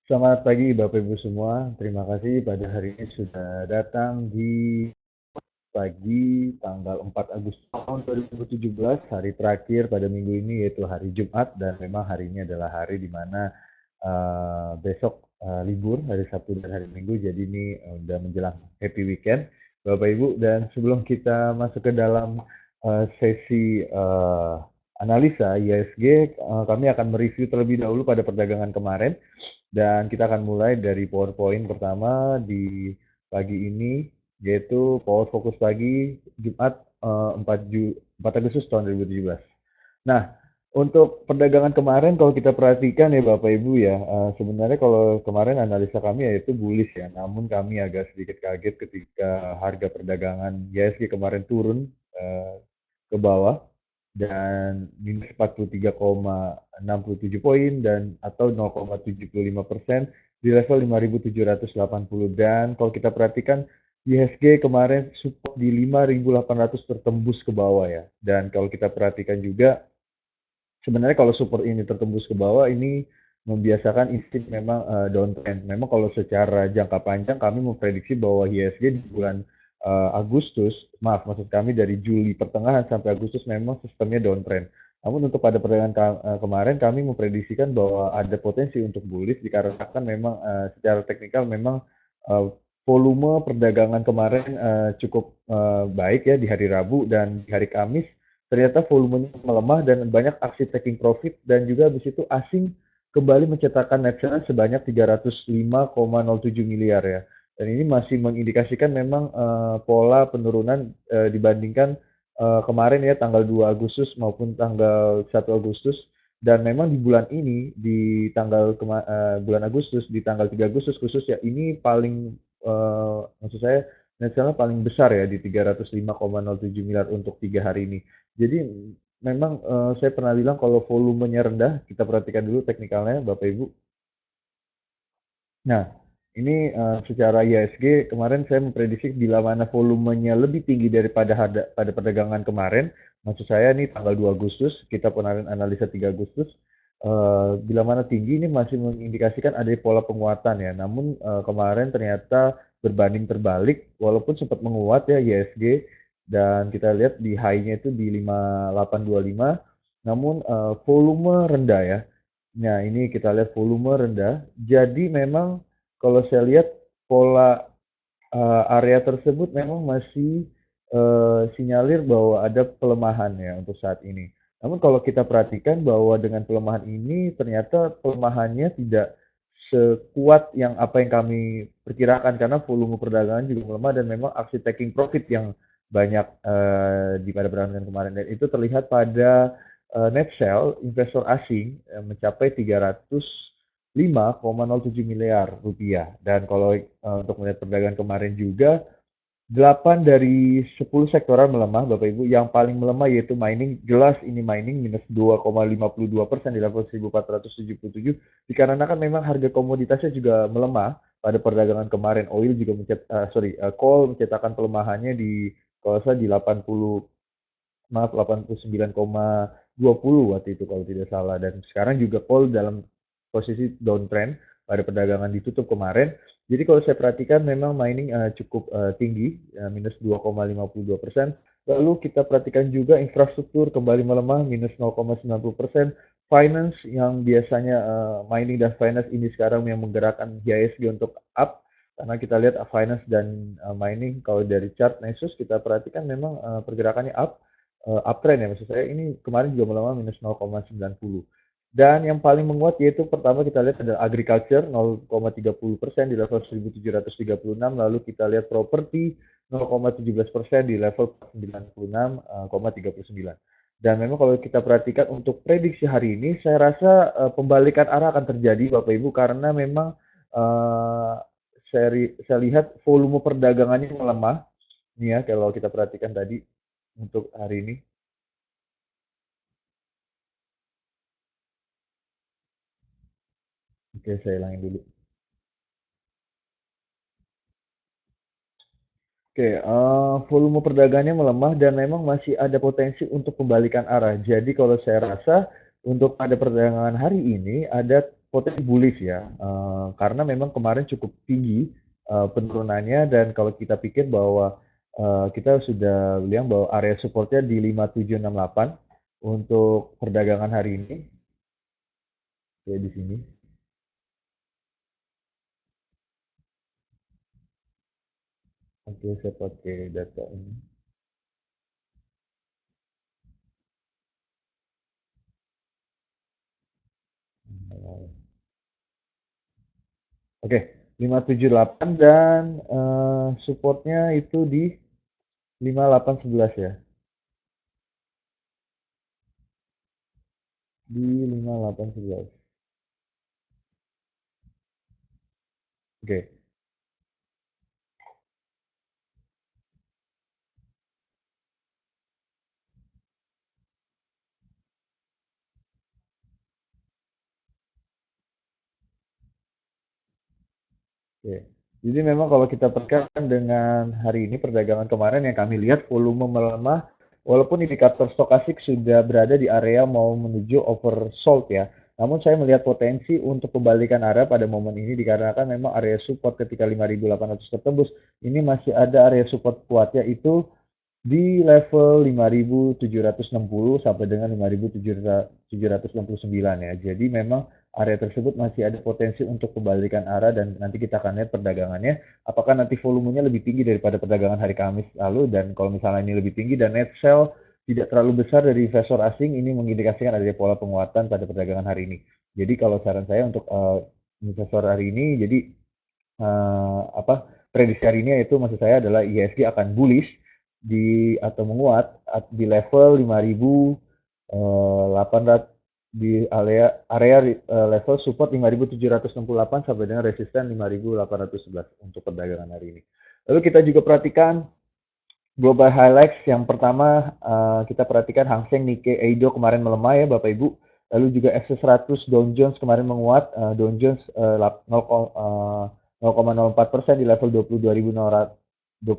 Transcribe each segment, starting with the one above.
Selamat pagi Bapak Ibu semua. Terima kasih pada hari ini sudah datang di pagi tanggal 4 Agustus tahun 2017, hari terakhir pada minggu ini yaitu hari Jumat, dan memang hari ini adalah hari di mana besok libur, hari Sabtu dan hari Minggu. Jadi ini udah menjelang happy weekend Bapak Ibu, dan sebelum kita masuk ke dalam sesi analisa ISG, kami akan mereview terlebih dahulu pada perdagangan kemarin. Dan kita akan mulai dari PowerPoint pertama di pagi ini, yaitu Power Fokus Pagi Jumat 4 Agustus tahun 2017. Nah, untuk perdagangan kemarin kalau kita perhatikan ya Bapak Ibu ya, sebenarnya kalau kemarin analisa kami yaitu bullish ya, namun kami agak sedikit kaget ketika harga perdagangan IHSG kemarin turun ke bawah dan minus 43,67 poin dan atau 0,75% di level 5.780. Dan kalau kita perhatikan IHSG kemarin support di 5.800 tertembus ke bawah ya. Dan kalau kita perhatikan juga sebenarnya kalau support ini tertembus ke bawah ini membiasakan insting memang downtrend. Memang kalau secara jangka panjang kami memprediksi bahwa IHSG di bulan Agustus, maksud kami dari Juli pertengahan sampai Agustus memang sistemnya downtrend. Namun untuk pada perdagangan kemarin kami memprediksikan bahwa ada potensi untuk bullish dikarenakan memang secara teknikal memang uh, volume perdagangan kemarin cukup baik ya di hari Rabu, dan di hari Kamis ternyata volumenya melemah dan banyak aksi taking profit, dan juga habis itu asing kembali mencetakkan net sales sebanyak 305,07 miliar ya. Dan ini masih mengindikasikan memang pola penurunan dibandingkan kemarin ya tanggal 2 Agustus maupun tanggal 1 Agustus. Dan memang di bulan ini di tanggal bulan Agustus di tanggal 3 Agustus khusus ya, ini paling maksud saya net sales paling besar ya di 305,07 miliar untuk 3 hari ini. Jadi memang saya pernah bilang kalau volumenya rendah, kita perhatikan dulu teknikalnya Bapak Ibu. Nah, ini secara IHSG kemarin saya memprediksi bila mana volumenya lebih tinggi daripada pada perdagangan kemarin, maksud saya ini tanggal 2 Agustus, kita pernah analisa 3 Agustus, bila mana tinggi ini masih mengindikasikan ada pola penguatan ya. Namun kemarin ternyata berbanding terbalik, walaupun sempat menguat ya IHSG, dan kita lihat di high-nya itu di 5825, namun volume rendah ya. Nah, ini kita lihat volume rendah. Jadi memang kalau saya lihat pola area tersebut memang masih sinyalir bahwa ada pelemahan ya untuk saat ini. Namun kalau kita perhatikan bahwa dengan pelemahan ini ternyata pelemahannya tidak sekuat yang apa yang kami perkirakan, karena volume perdagangan juga melemah dan memang aksi taking profit yang banyak di pada perdagangan kemarin, dan itu terlihat pada net sale investor asing mencapai 305,07 miliar rupiah. Dan kalau untuk melihat perdagangan kemarin juga 8 dari 10 sektoral melemah Bapak Ibu. Yang paling melemah yaitu mining. Jelas ini mining minus 2,52% di level 1477, dikarenakan memang harga komoditasnya juga melemah pada perdagangan kemarin. Oil juga coal mencetakkan pelemahannya di kalau saya di 89,20 waktu itu kalau tidak salah. Dan sekarang juga coal dalam posisi downtrend pada perdagangan ditutup kemarin. Jadi kalau saya perhatikan memang mining cukup tinggi, minus 2,52%. Lalu kita perhatikan juga infrastruktur kembali melemah, minus 0,90%. Finance yang biasanya mining dan finance ini sekarang yang menggerakkan IHSG untuk up, karena kita lihat finance dan mining kalau dari chart Nexus kita perhatikan memang pergerakannya uptrend ya, maksud saya ini kemarin juga melemah minus 0,90. Dan yang paling menguat yaitu pertama kita lihat adalah agriculture 0,30% di level 1736, lalu kita lihat properti 0,17% di level 96,39. Dan memang kalau kita perhatikan untuk prediksi hari ini, saya rasa pembalikan arah akan terjadi Bapak Ibu, karena memang uh, saya lihat volume perdagangannya melemah. Nih ya, kalau kita perhatikan tadi untuk hari ini. Oke, saya ulangin dulu. Oke, volume perdagangannya melemah dan memang masih ada potensi untuk pembalikan arah. Jadi kalau saya rasa untuk pada perdagangan hari ini ada potensi bullish ya, karena memang kemarin cukup tinggi penurunannya, dan kalau kita pikir bahwa kita sudah bilang bahwa area supportnya di 5768 untuk perdagangan hari ini, ya di sini. Oke, saya pakai data ini. Oke, 578 dan supportnya itu di 5811 ya. Di 5811. Oke. Oke. Jadi memang kalau kita perhatikan dengan hari ini perdagangan kemarin yang kami lihat volume melemah, walaupun indikator stokastik sudah berada di area mau menuju oversold ya. Namun saya melihat potensi untuk pembalikan arah pada momen ini dikarenakan memang area support ketika 5.800 tertembus, ini masih ada area support kuat yaitu di level 5.760 sampai dengan 5.769 ya. Jadi memang area tersebut masih ada potensi untuk kembalikan arah, dan nanti kita akan lihat perdagangannya apakah nanti volumenya lebih tinggi daripada perdagangan hari Kamis lalu, dan kalau misalnya ini lebih tinggi dan net sell tidak terlalu besar dari investor asing, ini mengindikasikan ada pola penguatan pada perdagangan hari ini. Jadi kalau saran saya untuk investor hari ini, jadi prediksi hari ini yaitu maksud saya adalah IHSG akan bullish di atau menguat di level 5.800, di area level support 5.768 sampai dengan resisten 5.811 untuk perdagangan hari ini. Lalu kita juga perhatikan global highlights. Yang pertama kita perhatikan Hang Seng, Nikkei, Eido kemarin melemah ya Bapak Ibu. Lalu juga FTSE 100, Dow Jones kemarin menguat. Dow Jones 0,04% di level 22.026.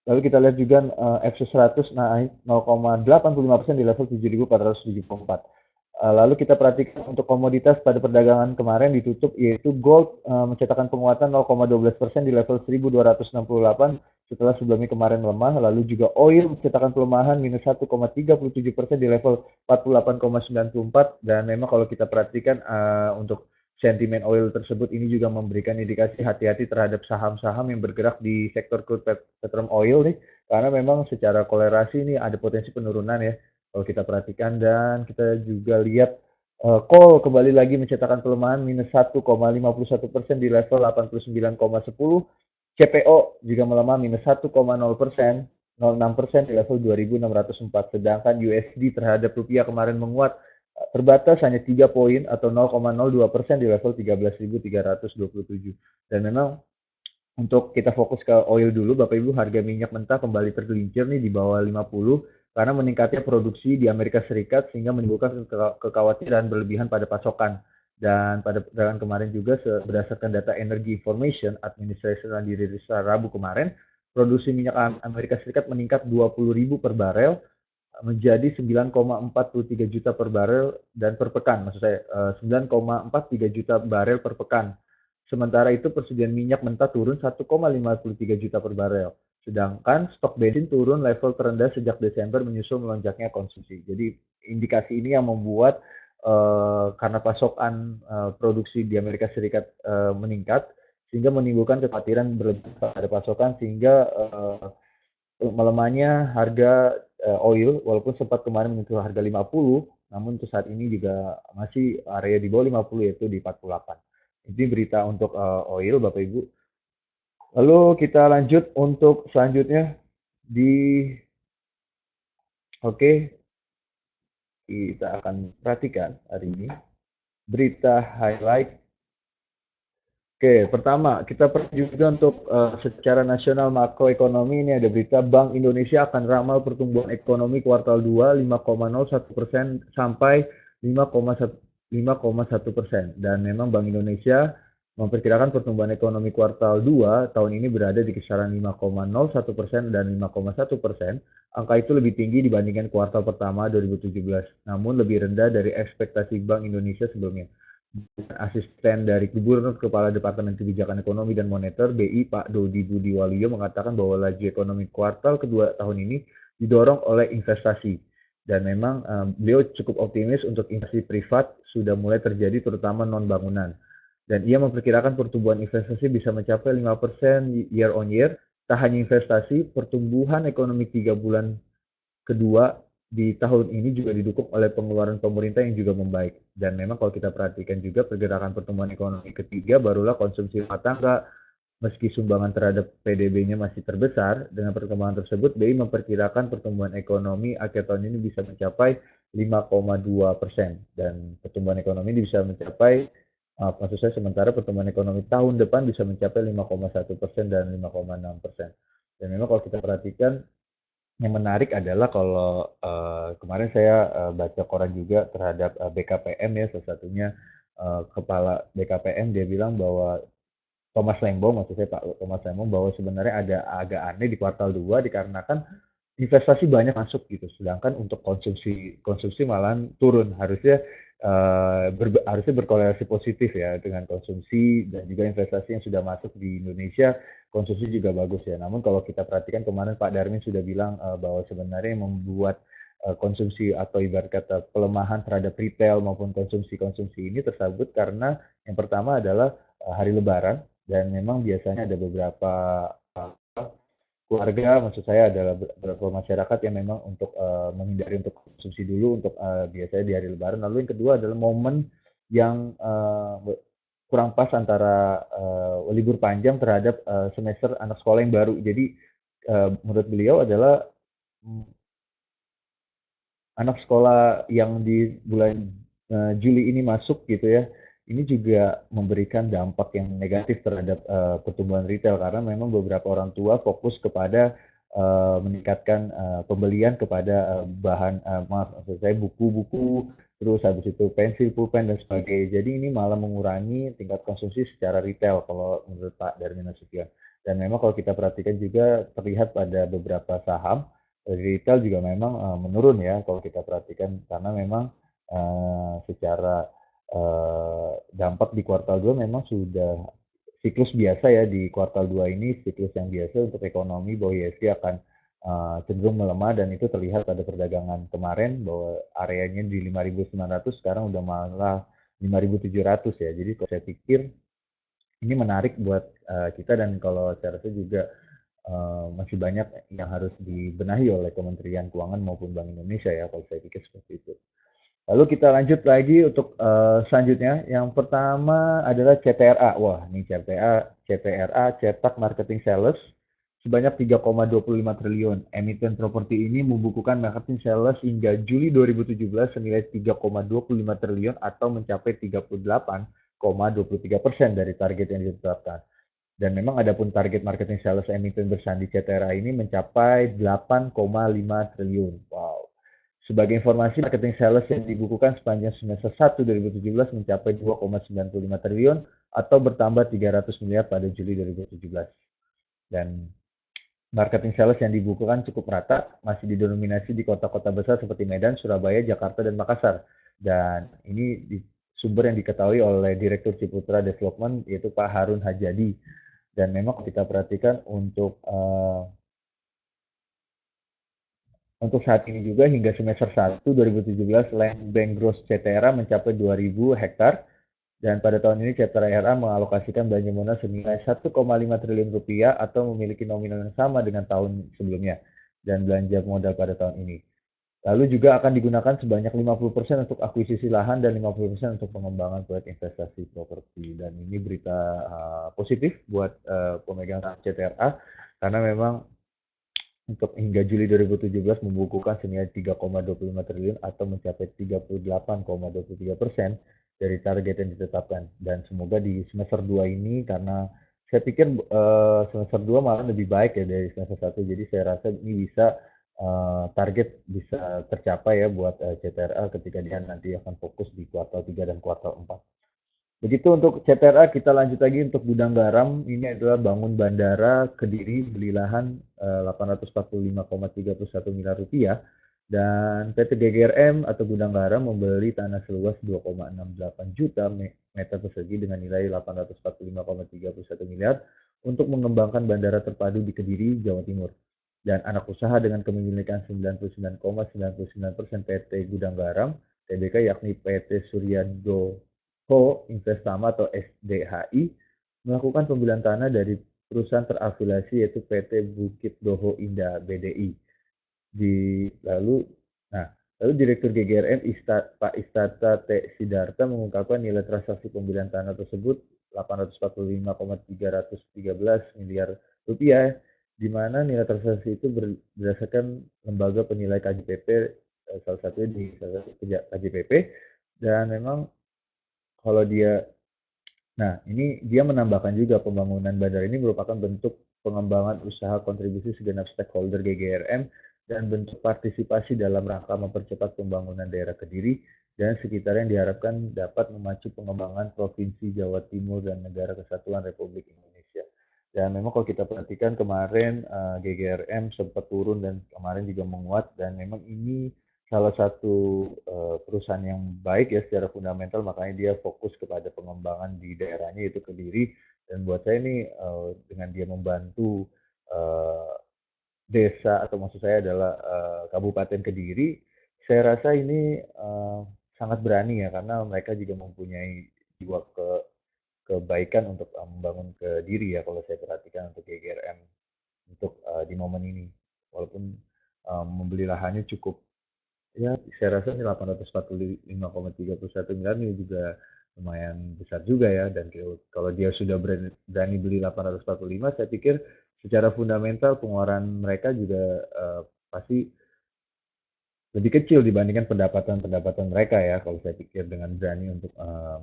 Lalu kita lihat juga FTSE 100 naik 0,85% di level 7.474. Lalu kita perhatikan untuk komoditas pada perdagangan kemarin ditutup, yaitu gold mencetakkan penguatan 0,12% di level 1.268 setelah sebelumnya kemarin melemah. Lalu juga oil mencetakkan pelemahan minus 1,37% di level 48,94, dan memang kalau kita perhatikan untuk sentimen oil tersebut ini juga memberikan indikasi hati-hati terhadap saham-saham yang bergerak di sektor crude petroleum oil nih, karena memang secara kolerasi ini ada potensi penurunan ya kalau kita perhatikan. Dan kita juga lihat coal kembali lagi mencetakkan pelemahan minus 1,51% di level 89,10. CPO juga melemah minus 1,0%, 0,6% di level 2.604. Sedangkan USD terhadap rupiah kemarin menguat terbatas hanya 3 poin atau 0,02% di level 13.327. Dan memang untuk kita fokus ke oil dulu Bapak Ibu, harga minyak mentah kembali tergelincir nih di bawah 50 karena meningkatnya produksi di Amerika Serikat sehingga menimbulkan kekhawatiran berlebihan pada pasokan. Dan pada perdagangan kemarin juga berdasarkan data Energy Information Administration yang dirilis Rabu kemarin, produksi minyak Amerika Serikat meningkat 20.000 per barel menjadi 9,43 juta per barel dan per pekan, maksud saya 9,43 juta barel per pekan. Sementara itu persediaan minyak mentah turun 1,53 juta per barel. Sedangkan stok bensin turun level terendah sejak Desember menyusul melonjaknya konsumsi. Jadi indikasi ini yang membuat karena pasokan produksi di Amerika Serikat meningkat sehingga menimbulkan kekhawatiran berlebihan pada pasokan sehingga melemahnya harga oil walaupun sempat kemarin menyentuh harga 50, namun untuk saat ini juga masih area di bawah 50 yaitu di 48. Ini berita untuk oil Bapak Ibu. Lalu kita lanjut untuk selanjutnya di kita akan perhatikan hari ini berita highlight. Pertama kita perlu juga untuk secara nasional makroekonomi ini ada berita Bank Indonesia akan ramal pertumbuhan ekonomi kuartal 2 5,01% sampai 5,1%. Dan memang Bank Indonesia memperkirakan pertumbuhan ekonomi kuartal 2 tahun ini berada di kisaran 5,01% dan 5,1%. Angka itu lebih tinggi dibandingkan kuartal pertama 2017, namun lebih rendah dari ekspektasi Bank Indonesia sebelumnya. Asisten dari Gubernur Kepala Departemen Kebijakan Ekonomi dan Moneter (BI) Pak Dodi Budi Waluyo mengatakan bahwa laju ekonomi kuartal kedua tahun ini didorong oleh investasi. Dan memang beliau cukup optimis untuk investasi privat sudah mulai terjadi terutama non-bangunan. Dan ia memperkirakan pertumbuhan investasi bisa mencapai 5% year on year. Tak hanya investasi, pertumbuhan ekonomi 3 bulan kedua di tahun ini juga didukung oleh pengeluaran pemerintah yang juga membaik. Dan memang kalau kita perhatikan juga pergerakan pertumbuhan ekonomi ketiga barulah konsumsi rumah tangga. Meski sumbangan terhadap PDB-nya masih terbesar, dengan perkembangan tersebut, BI memperkirakan pertumbuhan ekonomi akhir tahun ini bisa mencapai 5,2%. Dan pertumbuhan ekonomi ini bisa mencapai, maksud saya sementara pertumbuhan ekonomi tahun depan bisa mencapai 5,1% dan 5,6%. Dan memang kalau kita perhatikan, yang menarik adalah kalau kemarin saya baca koran juga terhadap BKPM ya, salah satunya kepala BKPM dia bilang bahwa Thomas Lembong, maksud saya Pak Thomas Lembong, bahwa sebenarnya ada agak aneh di kuartal 2 dikarenakan investasi banyak masuk gitu, sedangkan untuk konsumsi konsumsi malahan turun. Harusnya berkorelasi positif ya dengan konsumsi dan juga investasi yang sudah masuk di Indonesia, konsumsi juga bagus ya. Namun kalau kita perhatikan kemarin Pak Darmin sudah bilang bahwa sebenarnya yang membuat konsumsi atau ibarat kata pelemahan terhadap retail maupun konsumsi-konsumsi ini tersebut karena yang pertama adalah hari Lebaran, dan memang biasanya ada beberapa keluarga, maksud saya adalah beberapa masyarakat yang memang untuk menghindari untuk konsumsi dulu untuk biasanya di hari Lebaran. Lalu yang kedua adalah momen yang kurang pas antara libur panjang terhadap semester anak sekolah yang baru. Jadi menurut beliau adalah anak sekolah yang di bulan Juli ini masuk gitu ya, ini juga memberikan dampak yang negatif terhadap pertumbuhan retail karena memang beberapa orang tua fokus kepada meningkatkan pembelian kepada bahan maaf maksud saya buku-buku, terus habis itu pensil, pulpen dan sebagainya. Jadi ini malah mengurangi tingkat konsumsi secara retail kalau menurut Pak Darmin Nasution. Dan memang kalau kita perhatikan juga terlihat pada beberapa saham retail juga memang menurun ya kalau kita perhatikan karena memang secara dampak di kuartal 2 memang sudah siklus biasa ya di kuartal 2 ini, siklus yang biasa untuk ekonomi bahwa IHSG akan cenderung melemah dan itu terlihat pada perdagangan kemarin bahwa areanya di 5.900 sekarang udah malah 5.700 ya. Jadi kalau saya pikir ini menarik buat kita dan kalau saya rasa juga masih banyak yang harus dibenahi oleh Kementerian Keuangan maupun Bank Indonesia ya kalau saya pikir seperti itu. Lalu kita lanjut lagi untuk selanjutnya. Yang pertama adalah CTRA. Wah, ini CTRA cetak marketing sales sebanyak 3,25 triliun. Emiten properti ini membukukan marketing sales hingga Juli 2017 senilai 3,25 triliun atau mencapai 38,23% dari target yang ditetapkan. Dan memang adapun target marketing sales emiten bersandi CTRA ini mencapai 8,5 triliun. Wow. Sebagai informasi, marketing sales yang dibukukan sepanjang semester 1 2017 mencapai 2,95 triliun atau bertambah 300 miliar pada Juli 2017. Dan marketing sales yang dibukukan cukup merata, masih didominasi di kota-kota besar seperti Medan, Surabaya, Jakarta, dan Makassar. Dan ini sumber yang diketahui oleh Direktur Ciputra Development, yaitu Pak Harun Hajadi. Dan memang kita perhatikan untuk saat ini juga hingga semester 1 2017 land bank gross CTRA mencapai 2.000 hektar dan pada tahun ini CTRA mengalokasikan belanja modal senilai 1,5 triliun rupiah atau memiliki nominal yang sama dengan tahun sebelumnya dan belanja modal pada tahun ini. Lalu juga akan digunakan sebanyak 50% untuk akuisisi lahan dan 50% untuk pengembangan proyek investasi properti. Dan ini berita positif buat pemegang saham CTRA karena memang untuk hingga Juli 2017 membukukan senilai 3,25 triliun atau mencapai 38,23% dari target yang ditetapkan. Dan semoga di semester 2 ini karena saya pikir semester 2 malah lebih baik ya dari semester 1. Jadi saya rasa ini bisa target bisa tercapai ya buat CTRA ketika dia nanti akan fokus di kuartal 3 dan kuartal 4. Begitu untuk CTRA, kita lanjut lagi untuk gudang garam. Ini adalah bangun bandara Kediri, beli lahan 845,31 miliar rupiah. Dan PT GGRM atau gudang garam membeli tanah seluas 2,68 juta meter persegi dengan nilai 845,31 miliar untuk mengembangkan bandara terpadu di Kediri, Jawa Timur. Dan anak usaha dengan kepemilikan 99,99% PT Gudang Garam Tbk, yakni PT Suryado Investama atau SDHI, melakukan pembelian tanah dari perusahaan terafiliasi yaitu PT Bukit Doho Indah BDI. Nah, lalu Direktur GGRM Pak Istata T. Sidarta mengungkapkan nilai transaksi pembelian tanah tersebut 845,313 miliar rupiah, di mana nilai transaksi itu berdasarkan lembaga penilai KJPP, salah satunya di KJPP, dan memang kalau ini dia menambahkan juga pembangunan bandara ini merupakan bentuk pengembangan usaha kontribusi segenap stakeholder GGRM dan bentuk partisipasi dalam rangka mempercepat pembangunan daerah Kediri dan sekitarnya yang diharapkan dapat memacu pengembangan Provinsi Jawa Timur dan Negara Kesatuan Republik Indonesia. Dan memang kalau kita perhatikan kemarin GGRM sempat turun dan kemarin juga menguat, dan memang ini salah satu perusahaan yang baik ya secara fundamental, makanya dia fokus kepada pengembangan di daerahnya yaitu Kediri. Dan buat saya ini dengan dia membantu desa, atau maksud saya adalah Kabupaten Kediri, saya rasa ini sangat berani ya, karena mereka juga mempunyai jiwa kebaikan untuk membangun Kediri ya, kalau saya perhatikan untuk GGRM untuk di momen ini, walaupun membeli lahannya cukup. Ya, saya rasa ini 845,31 miliar ini juga lumayan besar juga ya. Dan kalau dia sudah berani beli 845, saya pikir secara fundamental pengeluaran mereka juga pasti lebih kecil dibandingkan pendapatan mereka ya. Kalau saya pikir dengan berani untuk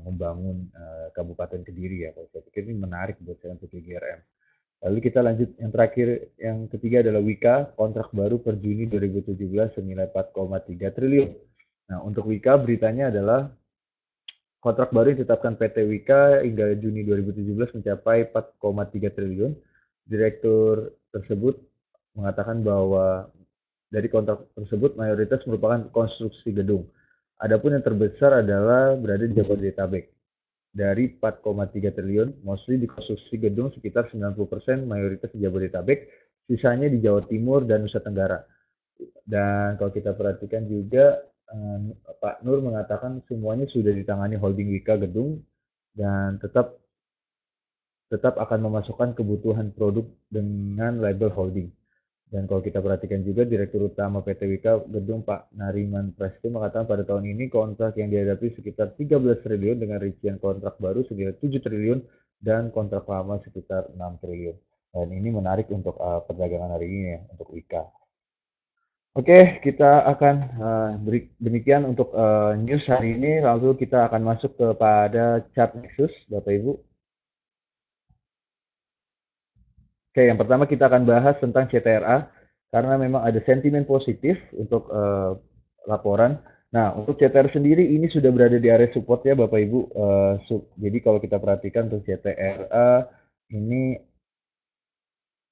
membangun Kabupaten Kediri ya, kalau saya pikir ini menarik buat saya untuk GGRM. Lalu kita lanjut yang terakhir, yang ketiga adalah Wika, kontrak baru per Juni 2017 senilai 4,3 triliun. Nah, untuk Wika beritanya adalah kontrak baru yang ditetapkan PT Wika hingga Juni 2017 mencapai 4,3 triliun. Direktur tersebut mengatakan bahwa dari kontrak tersebut mayoritas merupakan konstruksi gedung. Adapun yang terbesar adalah berada di Jabodetabek. Dari 4,3 triliun, mostly di konstruksi gedung sekitar 90% mayoritas di Jabodetabek, sisanya di Jawa Timur dan Nusa Tenggara. Dan kalau kita perhatikan juga, Pak Nur mengatakan semuanya sudah ditangani holding Wika Gedung dan tetap akan memasukkan kebutuhan produk dengan label holding. Dan kalau kita perhatikan juga, Direktur Utama PT Wika Gedung Pak Nariman Prasetyo mengatakan pada tahun ini kontrak yang dihadapi sekitar 13 triliun dengan rincian kontrak baru sekitar 7 triliun dan kontrak lama sekitar 6 triliun. Dan ini menarik untuk perdagangan hari ini ya, untuk Wika. Oke, kita akan demikian untuk news hari ini. Lalu kita akan masuk kepada chart Nexus, Bapak Ibu. Oke, yang pertama kita akan bahas tentang CTRA, karena memang ada sentimen positif untuk laporan. Nah, untuk CTR sendiri ini sudah berada di area support ya Bapak Ibu. Jadi kalau kita perhatikan untuk CTRA ini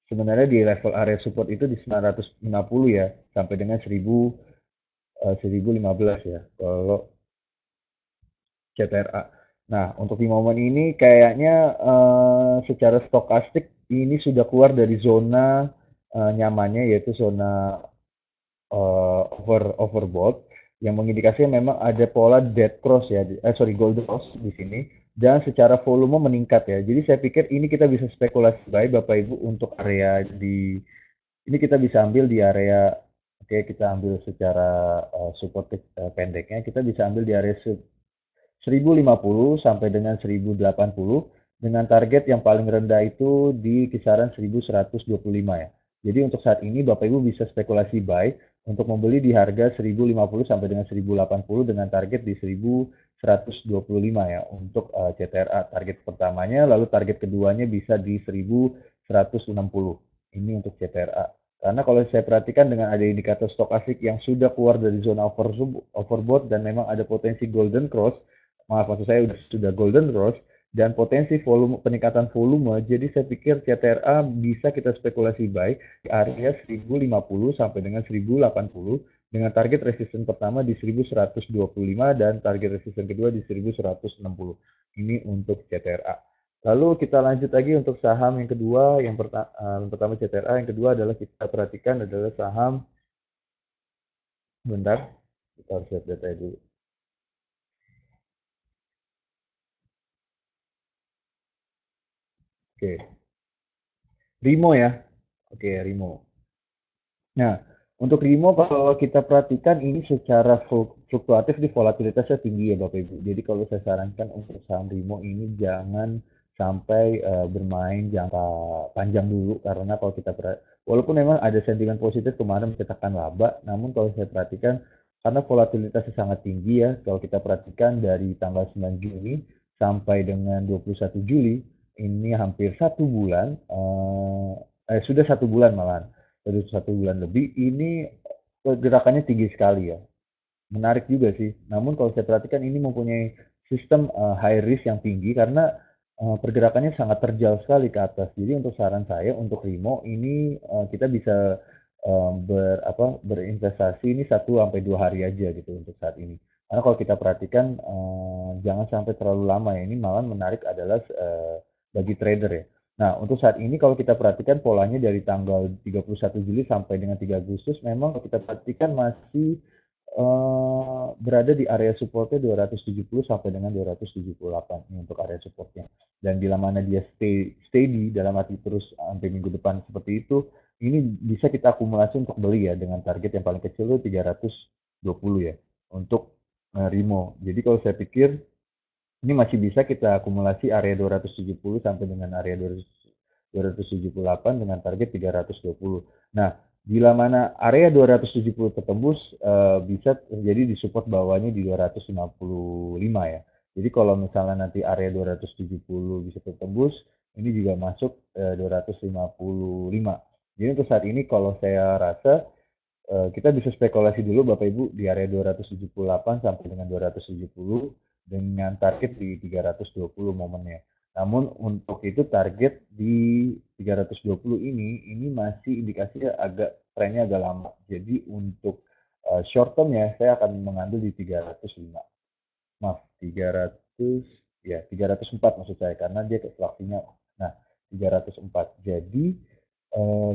sebenarnya di level area support itu di 950 ya, sampai dengan 1015 ya kalau CTRA. Nah, untuk di momen ini kayaknya secara stokastik ini sudah keluar dari zona nyamannya, yaitu zona overbought, yang mengindikasikan memang ada pola dead cross ya, golden cross di sini, dan secara volume meningkat ya. Jadi saya pikir ini kita bisa spekulasi buy Bapak Ibu untuk area ini kita bisa ambil di area, oke, kita ambil secara support pendeknya, kita bisa ambil di area 1050 sampai dengan 1080 dengan target yang paling rendah itu di kisaran 1125 ya. Jadi untuk saat ini Bapak Ibu bisa spekulasi buy untuk membeli di harga 1050 sampai dengan 1080 dengan target di 1125 ya untuk CTRA target pertamanya, lalu target keduanya bisa di 1160. Ini untuk CTRA. Karena kalau saya perhatikan dengan ada indikator stokastik yang sudah keluar dari zona overbought dan memang ada potensi golden cross, maaf maksud saya sudah golden rush dan potensi peningkatan volume. Jadi saya pikir CTRA bisa kita spekulasi buy di area 1050 sampai dengan 1080 dengan target resisten pertama di 1125 dan target resisten kedua di 1160. Ini untuk CTRA. Lalu kita lanjut lagi untuk saham yang kedua, yang pertama CTRA, yang kedua adalah kita perhatikan adalah saham, bentar, kita harus lihat data dulu. Oke, Rimo ya. Oke, Rimo. Nah, untuk Rimo kalau kita perhatikan ini secara fluktuatif di volatilitasnya tinggi ya Bapak Ibu. Jadi kalau saya sarankan untuk saham Rimo ini jangan sampai bermain jangka panjang dulu karena kalau kita walaupun memang ada sentimen positif kemarin mencetakkan laba, namun kalau saya perhatikan karena volatilitasnya sangat tinggi ya, kalau kita perhatikan dari tanggal 9 Juni sampai dengan 21 Juli ini hampir 1 bulan, sudah 1 bulan malahan dari 1 bulan lebih, ini gerakannya tinggi sekali ya. Menarik juga sih. Namun kalau saya perhatikan ini mempunyai sistem high risk yang tinggi karena pergerakannya sangat terjal sekali ke atas. Jadi untuk saran saya untuk Rimo ini kita bisa berinvestasi ini 1 sampai 2 hari aja gitu untuk saat ini. Karena kalau kita perhatikan jangan sampai terlalu lama ya. Ini malah menarik adalah bagi trader ya. Nah, untuk saat ini kalau kita perhatikan polanya dari tanggal 31 Juli sampai dengan 3 Agustus memang kalau kita perhatikan masih berada di area supportnya 270 sampai dengan 278 ini untuk area supportnya. Dan bila mana dia steady dalam arti terus sampai minggu depan seperti itu, ini bisa kita akumulasi untuk beli ya dengan target yang paling kecil itu 320 ya untuk Rimo. Jadi kalau saya pikir ini masih bisa kita akumulasi area 270 sampai dengan area 278 dengan target 320. Nah, bila mana area 270 tertembus bisa terjadi di support bawahnya di 255 ya. Jadi kalau misalnya nanti area 270 bisa tertembus, ini juga masuk 255. Jadi untuk saat ini kalau saya rasa kita bisa spekulasi dulu Bapak Ibu di area 278 sampai dengan 270 dengan target di 320 momennya. Namun untuk itu target di 320 ini masih indikasinya agak trennya agak lama. Jadi untuk short term-nya saya akan mengambil di 305. Maaf, 300 ya 304 maksud saya karena dia fluktuasinya. Nah, 304. Jadi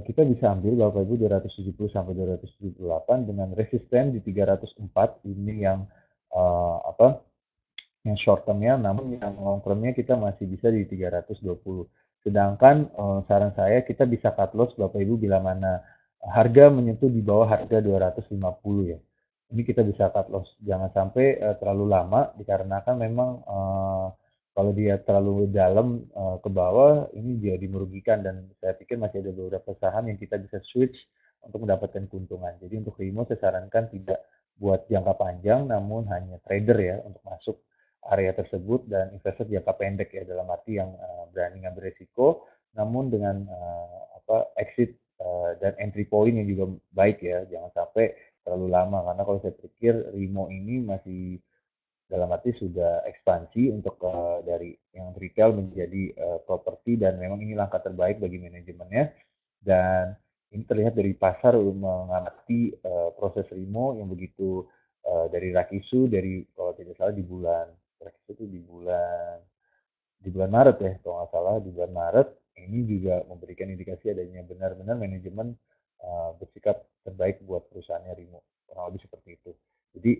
kita bisa ambil Bapak Ibu 270 sampai 278 dengan resisten di 304 ini yang apa? Yang short term-nya, namun yang long term-nya kita masih bisa di 320. Sedangkan saran saya kita bisa cut loss Bapak Ibu bila mana harga menyentuh di bawah harga 250 ya. Ini kita bisa cut loss. Jangan sampai terlalu lama dikarenakan memang kalau dia terlalu dalam ke bawah ini jadi merugikan dan saya pikir masih ada beberapa saham yang kita bisa switch untuk mendapatkan keuntungan. Jadi untuk Rimo saya sarankan tidak buat jangka panjang namun hanya trader ya untuk masuk area tersebut dan investor jangka pendek ya dalam arti yang berani ngambil risiko namun dengan exit dan entry point yang juga baik ya jangan sampai terlalu lama karena kalau saya pikir Rimo ini masih dalam arti sudah ekspansi untuk dari yang retail menjadi properti dan memang ini langkah terbaik bagi manajemennya dan ini terlihat dari pasar mengamati proses Rimo yang begitu dari Rakisu dari kalau tidak salah di bulan Rakisu itu di bulan Maret ya kalau nggak salah di bulan Maret ini juga memberikan indikasi adanya benar-benar manajemen bersikap terbaik buat perusahaannya Rimo kurang lebih seperti itu. Jadi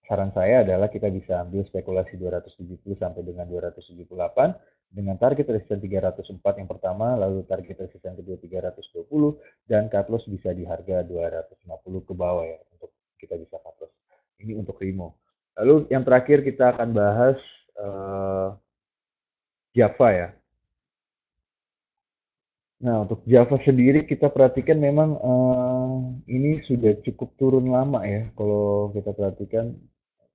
saran saya adalah kita bisa ambil spekulasi 270 sampai dengan 278 dengan target resisten 304 yang pertama, lalu target resisten kedua 320 dan cut loss bisa di harga 250 ke bawah ya untuk kita bisa cut loss. Ini untuk Rimo. Lalu yang terakhir kita akan bahas Java ya. Nah, untuk Java sendiri kita perhatikan memang ini sudah cukup turun lama ya. Kalau kita perhatikan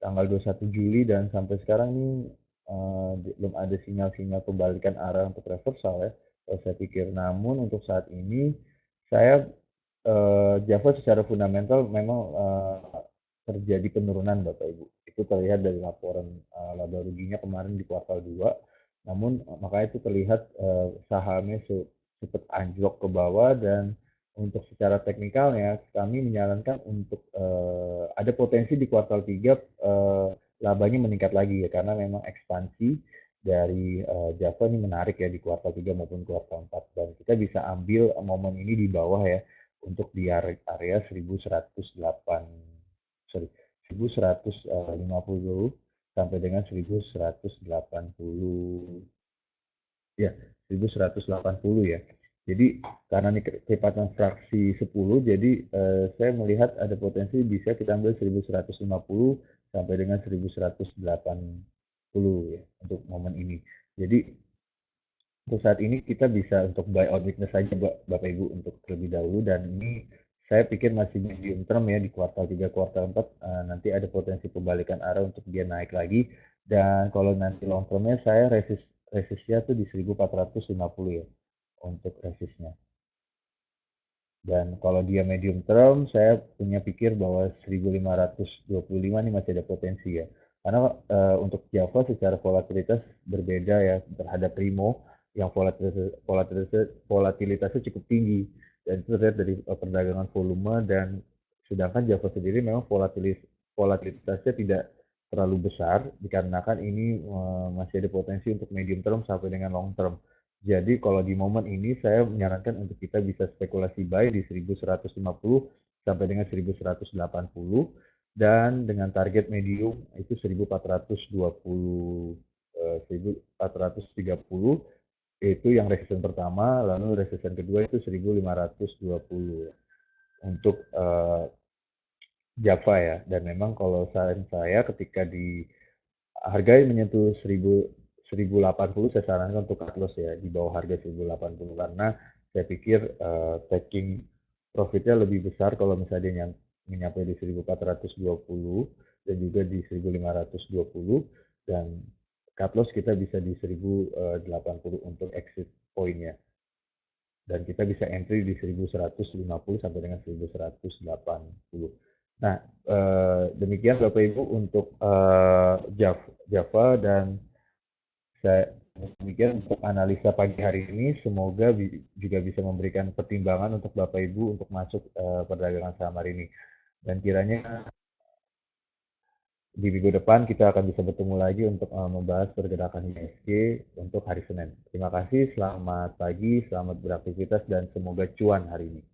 tanggal 21 Juli dan sampai sekarang ini belum ada sinyal-sinyal pembalikan arah untuk reversal ya. Kalau saya pikir, namun untuk saat ini saya Java secara fundamental memang terjadi penurunan Bapak Ibu. Itu itu terlihat dari laporan laba ruginya kemarin di kuartal 2. Namun makanya itu terlihat sahamnya sempat anjlok ke bawah, dan untuk secara teknikalnya kami menyarankan untuk ada potensi di kuartal 3 labanya meningkat lagi ya, karena memang ekspansi dari Java ini menarik ya di kuartal 3 maupun kuartal 4, dan kita bisa ambil momen ini di bawah ya, untuk di area 1108, sorry, 1150 sampai dengan 1180 ya, 1180 ya. Jadi karena ini kecepatan fraksi 10, jadi saya melihat ada potensi bisa kita ambil 1150 sampai dengan 1180 ya untuk momen ini. Jadi untuk saat ini kita bisa untuk buy on weakness saja Bapak Ibu untuk terlebih dahulu, dan ini saya pikir masih medium term ya, di kuartal 3 kuartal 4 nanti ada potensi pembalikan arah untuk dia naik lagi, dan kalau nanti long termnya saya resistnya tuh di 1450 ya untuk resistnya. Dan kalau dia medium term, saya punya pikir bahwa 1525 ini masih ada potensi ya. Karena untuk Java secara volatilitas berbeda ya terhadap Primo yang volatilitasnya cukup tinggi, dan itu terlihat dari perdagangan volume, dan sedangkan Java sendiri memang volatilitasnya tidak terlalu besar dikarenakan ini masih ada potensi untuk medium term sampai dengan long term. Jadi kalau di momen ini saya menyarankan untuk kita bisa spekulasi buy di 1150 sampai dengan 1180, dan dengan target medium itu 1420, 1430 itu yang resisten pertama, lalu resisten kedua itu 1520 untuk Java ya. Dan memang kalau saran saya ketika di harga menyentuh 1080, saya sarankan untuk cut loss ya di bawah harga 1080, karena saya pikir taking profitnya lebih besar kalau misalnya dia menyampai di 1420 dan juga di 1520, dan cut loss kita bisa di 1080 untuk exit pointnya, dan kita bisa entry di 1150 sampai dengan 1180. Nah, demikian Bapak Ibu untuk Java, dan saya demikian untuk analisa pagi hari ini. Semoga juga bisa memberikan pertimbangan untuk Bapak Ibu untuk masuk perdagangan saham hari ini. Dan kiranya di minggu depan kita akan bisa bertemu lagi untuk membahas pergerakan IHSG untuk hari Senin. Terima kasih, selamat pagi, selamat beraktivitas, dan semoga cuan hari ini.